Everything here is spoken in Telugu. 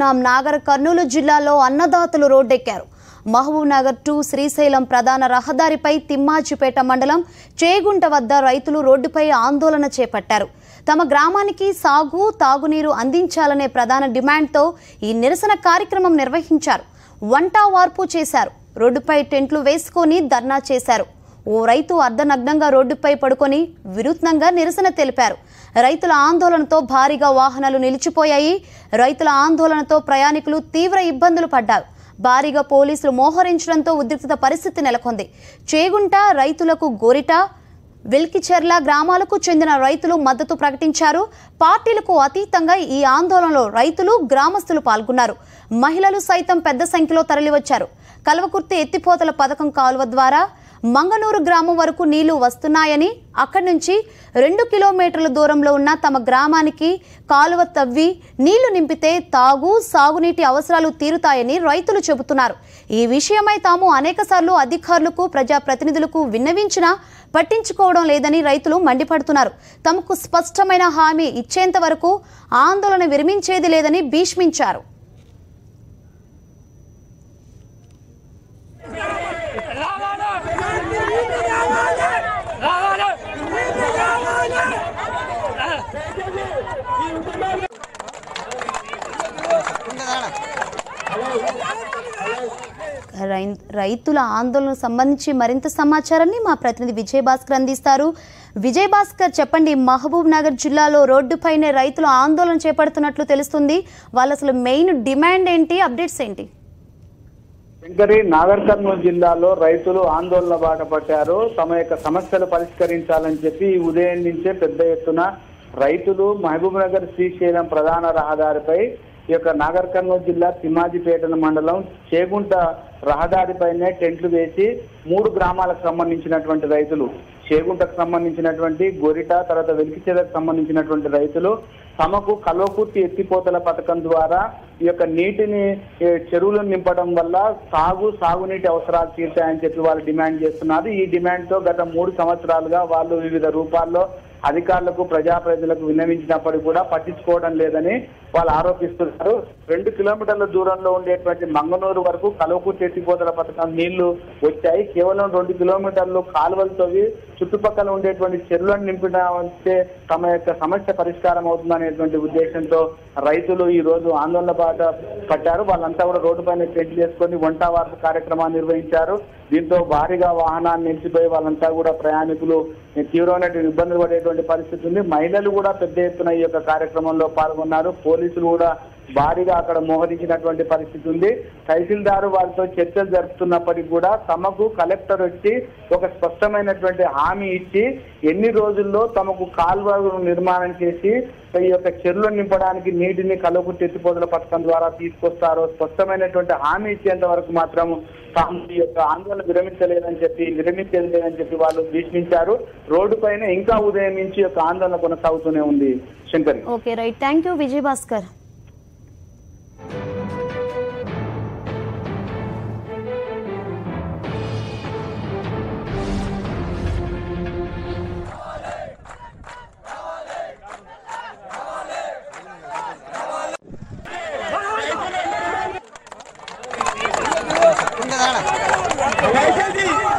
నాగర్ కర్నూలు జిల్లాలో అన్నదాతలు రోడ్డెక్కారు. మహబూబ్ నగర్ టు శ్రీశైలం ప్రధాన రహదారిపై తిమ్మాజిపేట మండలం చేగుంట వద్ద రైతులు రోడ్డుపై ఆందోళన చేపట్టారు. తమ గ్రామానికి సాగు తాగునీరు అందించాలనే ప్రధాన డిమాండ్తో ఈ నిరసన కార్యక్రమం నిర్వహించారు. వంట వార్పు చేశారు. రోడ్డుపై టెంట్లు వేసుకొని ధర్నా చేశారు. ఓ రైతు అర్ధనగ్నంగా రోడ్డుపై పడుకొని వినూత్నంగా నిరసన తెలిపారు. రైతుల ఆందోళనతో భారీగా వాహనాలు నిలిచిపోయాయి. రైతుల ఆందోళనతో ప్రయాణికులు తీవ్ర ఇబ్బందులు పడ్డారు. భారీగా పోలీసులు మోహరించడంతో ఉద్రిక్త పరిస్థితి నెలకొంది. చేగుంట రైతులకు గోరిట, వెల్కిచెర్ల గ్రామాలకు చెందిన రైతులు మద్దతు ప్రకటించారు. పార్టీలకు అతీతంగా ఈ ఆందోళనలో రైతులు, గ్రామస్తులు పాల్గొన్నారు. మహిళలు సైతం పెద్ద సంఖ్యలో తరలివచ్చారు. కల్వకుర్తి ఎత్తిపోతల పథకం కాలువ ద్వారా మంగనూరు గ్రామం వరకు నీళ్లు వస్తున్నాయని, అక్కడి నుంచి 2 కిలోమీటర్ల దూరంలో ఉన్న తమ గ్రామానికి కాలువ తవ్వి నీళ్లు నింపితే సాగునీటి అవసరాలు తీరుతాయని రైతులు చెబుతున్నారు. ఈ విషయమై తాము అనేకసార్లు అధికారులకు, ప్రజాప్రతినిధులకు విన్నవించినా పట్టించుకోవడం లేదని రైతులు మండిపడుతున్నారు. తమకు స్పష్టమైన హామీ ఇచ్చేంత వరకు ఆందోళన విరమించేది లేదని భీష్మించారు. రైతుల ఆందోళనకు సంబంధించి మరింత సమాచారాన్ని మా ప్రతినిధి విజయ్ భాస్కర్ అందిస్తారు. విజయ్ భాస్కర్, చెప్పండి. మహబూబ్ నగర్ జిల్లాలో రోడ్డుపైనే రైతులు ఆందోళన చేపడుతున్నట్లు తెలుస్తుంది. వాళ్ళ అసలు మెయిన్ డిమాండ్ ఏంటి? అప్డేట్స్ ఏంటి? శంకరి, నాగర్ కర్నూలు జిల్లాలో రైతులు ఆందోళన బాట పట్టారు. తమ యొక్క సమస్యలు పరిష్కరించాలని చెప్పి ఉదయం నుంచే పెద్ద ఎత్తున రైతులు మహబూబ్ నగర్ శ్రీశైలం ప్రధాన రహదారిపై ఈ యొక్క నాగర్ కర్నూలు జిల్లా తిమ్మాజిపేట మండలం చేగుంట రహదారిపైనే టెంట్లు వేసి 3 గ్రామాలకు సంబంధించినటువంటి రైతులు, చేగుంటకు సంబంధించినటువంటి గోరిట, తర్వాత వెలికిచెర్లకు సంబంధించినటువంటి రైతులు తమకు కల్వకుర్తి ఎత్తిపోతల పథకం ద్వారా ఈ యొక్క నీటిని చెరువులను నింపడం వల్ల సాగునీటి అవసరాలు తీర్చాయని చెప్పి వాళ్ళు డిమాండ్ చేస్తున్నారు. ఈ డిమాండ్తో గత 3 సంవత్సరాలుగా వాళ్ళు వివిధ రూపాల్లో అధికారులకు, ప్రజాప్రతినిధులకు విన్నవించినప్పటికీ కూడా పట్టించుకోవడం లేదని వాళ్ళు ఆరోపిస్తున్నారు. 2 కిలోమీటర్ల దూరంలో ఉండేటువంటి మంగనూరు వరకు కల్వకుర్తి ఎత్తిపోతల పథకం నీళ్లు వచ్చాయి. కేవలం 2 కిలోమీటర్లు కాలువలు తవ్వి చుట్టుపక్కల ఉండేటువంటి చెరువులను నింపితే తమ యొక్క సమస్య పరిష్కారం అవుతుందనేటువంటి ఉద్దేశంతో రైతులు ఈ రోజు ఆందోళన బాట పట్టారు. వాళ్ళంతా కూడా రోడ్డు పైన టెంట్లు చేసుకొని వంట వార్పు కార్యక్రమాన్ని నిర్వహించారు. దీంతో భారీగా వాహనాన్ని నిలిచిపోయి వాళ్ళంతా కూడా ప్రయాణికులు తీవ్రమైనటువంటి ఇబ్బందులు పడేటువంటి పరిస్థితి ఉంది. మహిళలు కూడా పెద్ద ఎత్తున ఈ యొక్క కార్యక్రమంలో పాల్గొన్నారు. పోలీసులు కూడా భారీగా అక్కడ మోహరించినటువంటి పరిస్థితి ఉంది. తహసీల్దారు వారితో చర్చలు జరుపుతున్నప్పటికీ కూడా తమకు కలెక్టర్ వచ్చి ఒక స్పష్టమైనటువంటి హామీ ఇచ్చి ఎన్ని రోజుల్లో తమకు కాల్వలు నిర్మాణం చేసి ఈ యొక్క చెరువులను నింపడానికి నీటిని కల్వకుర్తి ఎత్తిపోతల పథకం ద్వారా తీసుకొస్తారో స్పష్టమైనటువంటి హామీ ఇచ్చేంత వరకు మాత్రం తాము ఈ యొక్క ఆందోళన విరమించేది లేదని చెప్పి వాళ్ళు భీష్మించారు. రోడ్డు పైన ఇంకా ఉదయం నుంచి యొక్క ఆందోళన కొనసాగుతూనే ఉంది. Shankar. Okay, right. Thank you Vijay Bhaskar. Gracias.